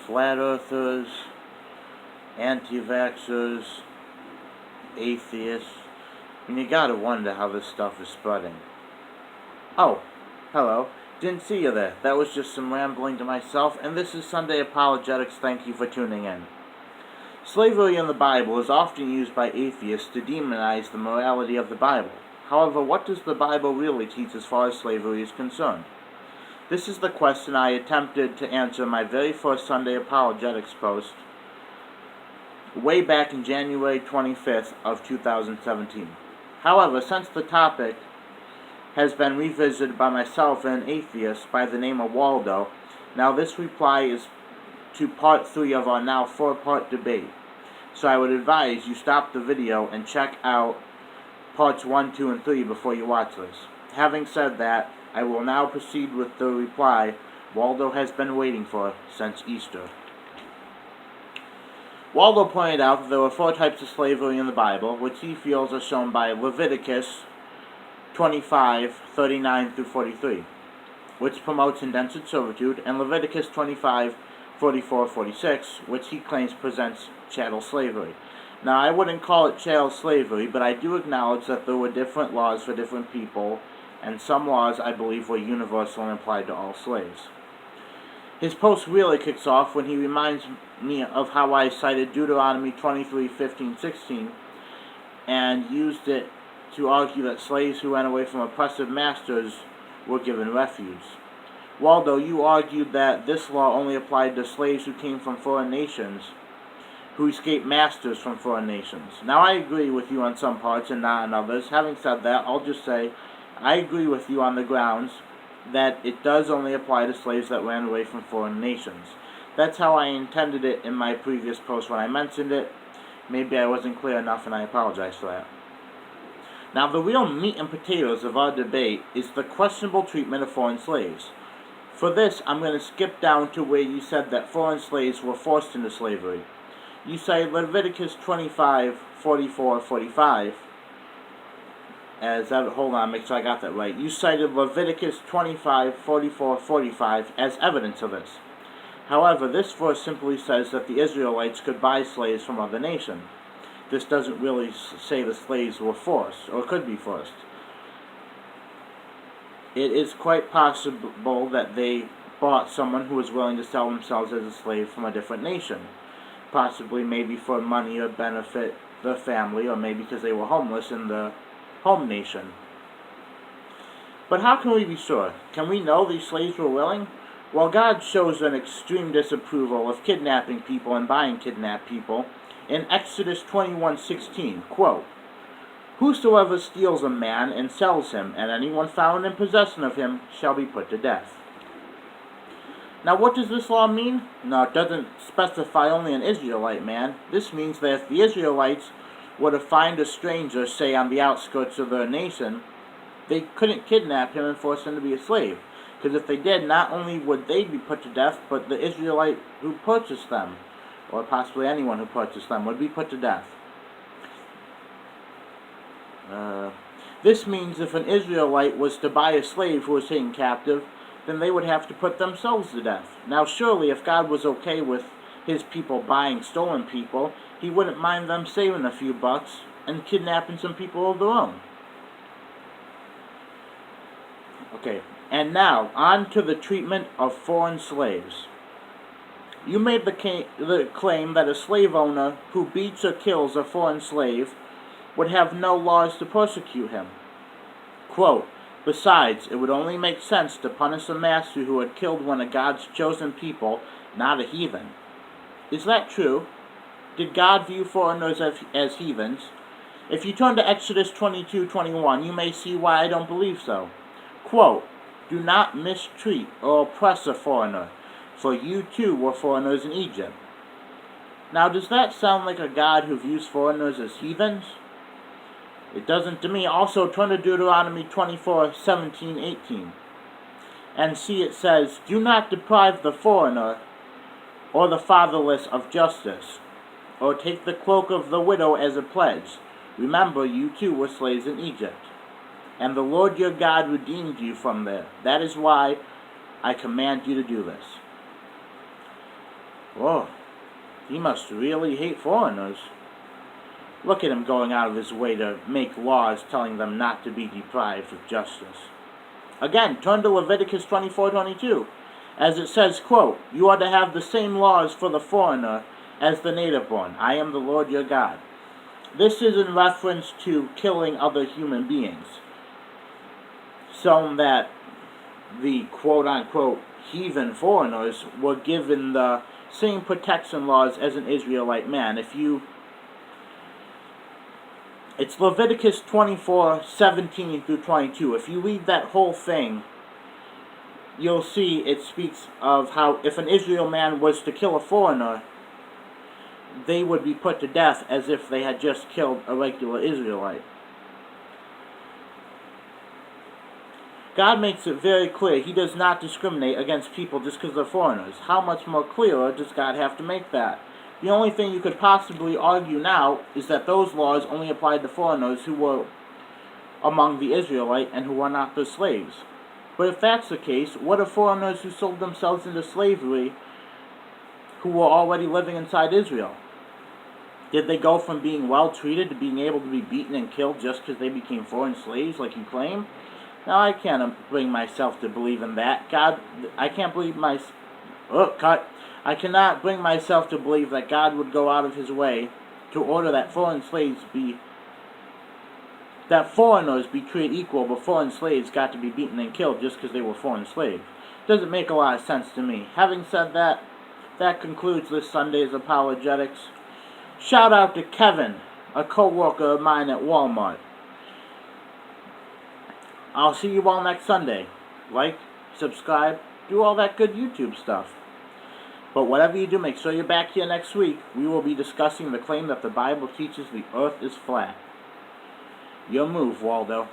flat earthers, anti-vaxxers, atheists. And you gotta wonder how this stuff is spreading. Oh, hello. Didn't see you there. That was just some rambling to myself, and this is Sunday Apologetics. Thank you for tuning in. Slavery in the Bible is often used by atheists to demonize the morality of the Bible. However, what does the Bible really teach as far as slavery is concerned? This is the question I attempted to answer in my very first Sunday Apologetics post way back in January 25th of 2017. However, since the topic has been revisited by myself and an atheist by the name of Waldo, now this reply is to part 3 of our now 4-part debate. So I would advise you stop the video and check out parts 1, 2, and 3 before you watch this. Having said that, I will now proceed with the reply Waldo has been waiting for since Easter. Waldo pointed out that there were 4 types of slavery in the Bible, which he feels are shown by Leviticus 25, 39 through 43, which promotes indentured servitude, and Leviticus 25, 44, 46, which he claims presents chattel slavery. Now, I wouldn't call it chattel slavery, but I do acknowledge that there were different laws for different people, and some laws, I believe, were universal and applied to all slaves. His post really kicks off when he reminds me of how I cited Deuteronomy 23, 15, 16, and used it to argue that slaves who ran away from oppressive masters were given refuge. Waldo, you argued that this law only applied to slaves who came from foreign nations, who escaped masters from foreign nations. Now, I agree with you on some parts and not on others. Having said that, I'll just say I agree with you on the grounds that it does only apply to slaves that ran away from foreign nations. That's how I intended it in my previous post when I mentioned it. Maybe I wasn't clear enough, and I apologize for that. Now, the real meat and potatoes of our debate is the questionable treatment of foreign slaves. For this, I'm going to skip down to where you said that foreign slaves were forced into slavery. You cited Leviticus 25, 44, 45. Hold on, make sure I got that right. You cited Leviticus 25, 44, 45 as evidence of this. However, this verse simply says that the Israelites could buy slaves from other nations. This doesn't really say the slaves were forced, or could be forced. It is quite possible that they bought someone who was willing to sell themselves as a slave from a different nation. Possibly maybe for money or benefit the family, or maybe because they were homeless in the home nation. But how can we be sure? Can we know these slaves were willing? Well, God shows an extreme disapproval of kidnapping people and buying kidnapped people in Exodus 21:16, quote, "Whosoever steals a man and sells him, and anyone found in possession of him, shall be put to death." Now, what does this law mean? No, it doesn't specify only an Israelite man. This means that if the Israelites were to find a stranger, say on the outskirts of their nation, they couldn't kidnap him and force him to be a slave. Because if they did, not only would they be put to death, but the Israelite who purchased them, or possibly anyone who purchased them, would be put to death. This means if an Israelite was to buy a slave who was taken captive, then they would have to put themselves to death. Now, surely, if God was okay with his people buying stolen people, he wouldn't mind them saving a few bucks and kidnapping some people of their own. Okay, and now, on to the treatment of foreign slaves. You made the claim that a slave owner who beats or kills a foreign slave would have no laws to persecute him. Quote, "Besides, it would only make sense to punish a master who had killed one of God's chosen people, not a heathen." Is that true? Did God view foreigners as heathens? If you turn to Exodus 22:21, you may see why I don't believe so. Quote, "Do not mistreat or oppress a foreigner, for you too were foreigners in Egypt." Now, does that sound like a God who views foreigners as heathens? It doesn't to me. Also, turn to Deuteronomy 24, 17, 18. And see it says, "Do not deprive the foreigner or the fatherless of justice, or take the cloak of the widow as a pledge. Remember, you too were slaves in Egypt. And the Lord your God redeemed you from there. That is why I command you to do this." Oh, he must really hate foreigners. Look at him going out of his way to make laws telling them not to be deprived of justice. Again, turn to Leviticus 24:22. As it says, quote, "You are to have the same laws for the foreigner as the native born. I am the Lord your God." This is in reference to killing other human beings, so that the quote-unquote heathen foreigners were given the same protection laws as an Israelite man. It's Leviticus 24:17 through 22. If you read that whole thing, you'll see it speaks of how if an Israel man was to kill a foreigner, they would be put to death as if they had just killed a regular Israelite. God makes it very clear he does not discriminate against people just because they're foreigners. How much more clearer does God have to make that? The only thing you could possibly argue now is that those laws only applied to foreigners who were among the Israelite and who were not their slaves. But if that's the case, what of foreigners who sold themselves into slavery who were already living inside Israel? Did they go from being well treated to being able to be beaten and killed just because they became foreign slaves like you claim? Now I can't bring myself to believe in that. I cannot bring myself to believe that God would go out of his way to order that foreigners be treated equal, but foreign slaves got to be beaten and killed just because they were foreign slaves. Doesn't make a lot of sense to me. Having said that, that concludes this Sunday's Apologetics. Shout out to Kevin, a co-worker of mine at Walmart. I'll see you all next Sunday. Like, subscribe, do all that good YouTube stuff. But whatever you do, make sure you're back here next week. We will be discussing the claim that the Bible teaches the earth is flat. Your move, Waldo.